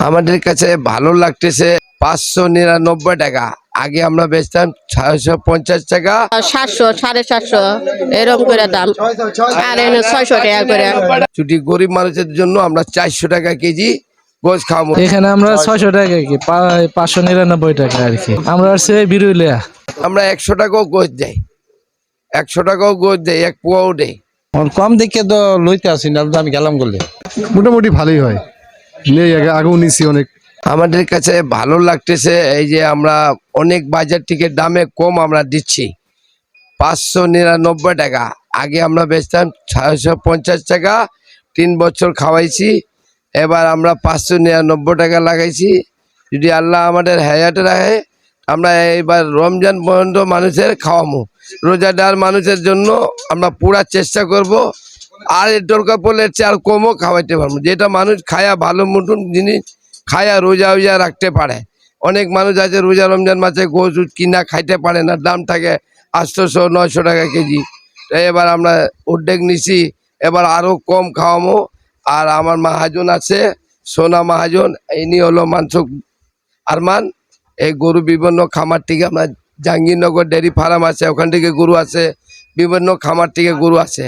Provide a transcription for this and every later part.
আমাদের কাছে ভালো লাগতেছে 599 টাকা। আগে আমরা বেচতাম 650 টাকা। 700 750 এরকম করে দাম, আর এনে 600 টাকা করে। যদি গরিব মানুষের জন্য আমরা 400 টাকা কেজি গোছ খাবো। এখানে আমরা 600 টাকা কি 599 টাকা আর কি। আমরা আসছে বিরুলিয়া। আমরা 100 টাকাও গোছ দেই, 100 টাকাও গোছ দেই, এক পোয়াও দেই। কম দেখে তো লইতে আসি না, আমি গেলাম বলে মোটামুটি ভালোই হয়। নেই আগেও নিছি অনেক। আমাদের কাছে ভালো লাগতেছে এই যে আমরা অনেক বাজার থেকে দামে কম আমরা দিচ্ছি। 599 টাকা। আগে আমরা বেচতাম 650 টাকা। 3 বছর খাওয়াইছি, এবার আমরা 599 টাকা লাগাইছি। যদি আল্লাহ আমাদের হায়াতে রাখে আমরা এইবার রমজান পর্যন্ত মানুষের খাওয়াবো। রোজাদার মানুষের জন্য আমরা পুরা চেষ্টা করব, আর এর দরকার পড়লে আর কমও খাওয়াইতে পারবো। যেটা মানুষ খায়া ভালো মতন জিনিস খায়া রোজা উজা রাখতে পারে। অনেক মানুষ আছে রোজা রমজান মাসে গোশ কিনা খাইতে পারে না, দাম থাকে 800 900 টাকা কেজি। তো এবার আমরা উদ্যোগ নিছি, এবার আরও কম খাওয়াবো। আর আমার মহাজন আছে সোনা মহাজন, ইনি হলো মানসুক আরমান। এই গরু বিভিন্ন খামার থেকে আমরা জাহাঙ্গীরনগর ডেয়ারি ফার্ম আছে, ওখান থেকে গরু আছে, বিভিন্ন খামার থেকে গরু আছে।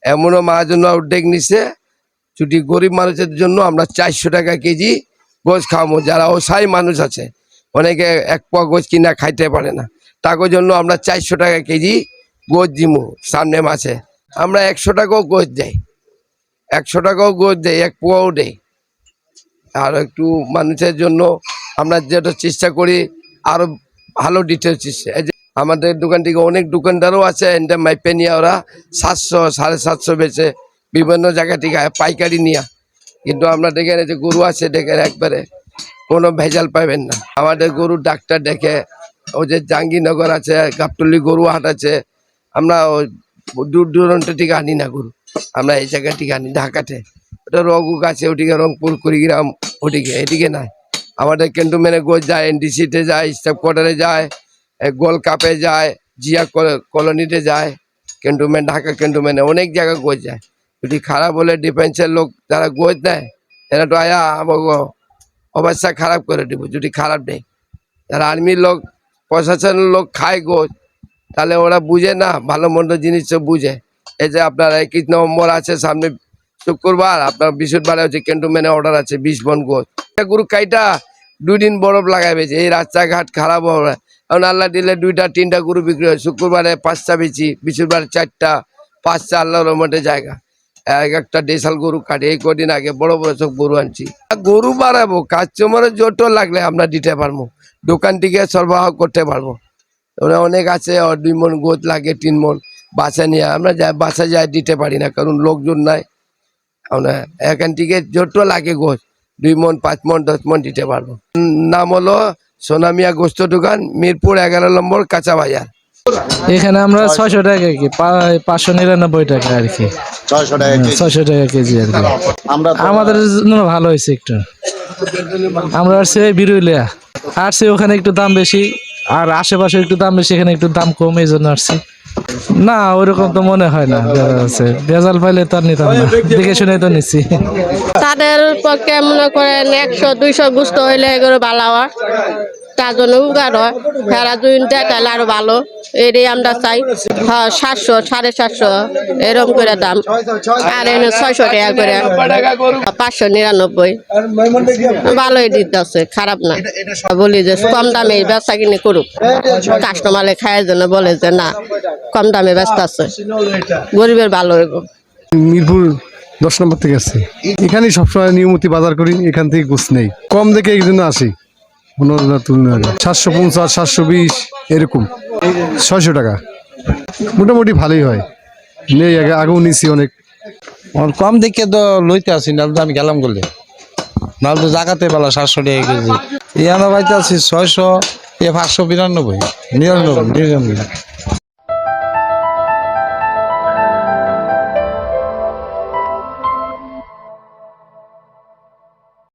এমনও মহাজনরা উদ্যোগ নিছে যদি গরিব মানুষের জন্য আমরা 400 টাকা কেজি গোছ খাওয়াবো। যারা অসহায় মানুষ আছে, অনেকে এক পোয়া গোছ কিনা খাইতে পারে না, তাদের জন্য আমরা 400 টাকা কেজি গোছ দিমু সামনে মাসে। আমরা 100 টাকাও গোছ দেই, 100 টাকাও গোছ দেই, এক পোয়াও দেই। আর একটু মানুষের জন্য আমরা যেটা চেষ্টা করি আরো ভালো ডিটেলস। আমাদের দোকান থেকে অনেক দোকানদারও আছে, এন্ডে মাইপে নিয়ে ওরা 700 750 বেচে বিভিন্ন জায়গা থেকে পাইকারি নিয়ে। কিন্তু আমরা দেখেন যে গরু আছে, দেখেন একবারে কোনো ভেজাল পাবেন না। আমাদের গরু ডাক্তার দেখে। ও যে জাহাঙ্গীরনগর আছে, গাবতলি গরু হাট আছে, আমরা দূর দূরান্ত থেকে আনি না গরু, আমরা এই জায়গা থেকে আনি ঢাকাতে। ওটা রঘুক আছে, ওটিকে রংপুর কুড়িগ্রাম, ওটিকে এদিকে নাই। আমাদের ক্যান্টনমেন্টে গোছ যায়, এনডিসিতে যায়, স্টাফ কোয়ার্টারে যায়, গোল কাপে যায়, জিয়া কলোনিতে যায়। ক্যান্টনমেন্ট ঢাকা ক্যান্টনমেন্টে অনেক জায়গায় গোছ যায়। যদি খারাপ হলে ডিফেন্সের লোক যারা গোছ দেয় এরা তো আয়া অবস্থা খারাপ করে দেবো যদি খারাপ দেয়। যারা আর্মির লোক প্রশাসনের লোক খায় গোছ, তাহলে ওরা বুঝে না, ভালো মন্দ জিনিস বুঝে। এই যে আপনার 21 নভেম্বর আছে সামনে শুক্রবার, আপনার বৃহস্পতিবারে হচ্ছে ক্যান্টনমেন্টে অর্ডার আছে 20 মণ গোছ। গরু কাইটা 2 দিন বরফ লাগাইবেছে, এই রাস্তাঘাট খারাপ হবে। এখন আল্লাহ দিলে 2টা 3টা গরু বিক্রি হয়। শুক্রবারে 5টা বেচি, বৃহস্পতিবারে 4টা, 5টা আল্লাহর রহমতে জায়গা। একটা দেশাল গরু কাটে। এই কদিন আগে বড় বড় সব গরু আনছি। গরু বাড়াবো, কাস্টমারের যত লাগলে আমরা দিতে পারবো, দোকান থেকে সরবরাহ করতে পারবো। ওরা অনেক আছে 2 মণ গোছ লাগে, 3 মণ বাসা নিয়ে আমরা বাসা যায় দিতে পারি না, কারণ লোকজন নাই। আমরা এখান থেকে যত লাগে গোছ 2 মণ 5 মণ 10 মণ দিতে পারবো। নাম হলো সোনামিয়া গোস্ত দোকান, মিরপুর 11 নম্বর কাঁচা বাজার। এখানে আমরা 600 টাকা কি 599 টাকা আর কি। 600 টাকা কেজি আর কি। আমাদের জন্য ভালো হয়েছে একটু। আমরা আসছে বিরুলিয়া, আসছে ওখানে একটু দাম বেশি, আর আশেপাশে একটু দাম বেশি, এখানে একটু দাম কম, এই জন্য আসছি। না ওইরকম তো মনে হয় না, ভেজাল পাইলে তো আর নিতাম না, দেখে শুনে তো নিচ্ছি। তাদের পক্ষে মনে করেন 100 200 গুস্ত হইলে এগুলো ভালো হয়, তার জন্য উপকার হয়। ফেরা 2 দেখালে আরো ভালো, এটাই আমরা চাই। 700 750 এরকম করে দাম, আর এনে 600 টাকা করে। 599 ভালোই দিতে আছে, খারাপ না। বলি যে কম দামে ব্যবসা কিনে করুক, কাস্টমারে খাওয়ার জন্য বলে যে না কম দামে ব্যস্ত আছে, গরিবের ভালো হইব। মিরপুর 10 নম্বর থেকে আসছি, এখানেই সবসময় নিয়মিত বাজার করি, এখান থেকে গোছ নেই, কম দেখে এই জন্য আসি। 750 720 এরকম। 600 টাকা মোটামুটি ভালোই হয়। নেই আগেও নিছি অনেক। কম দেখে তো লইতে আসি না, আমি গেলাম বলে নাহলে তো জায়গাতে বেলা 700 টাকা কেজি। আমরা বাড়িতে আছি 600, 592 99।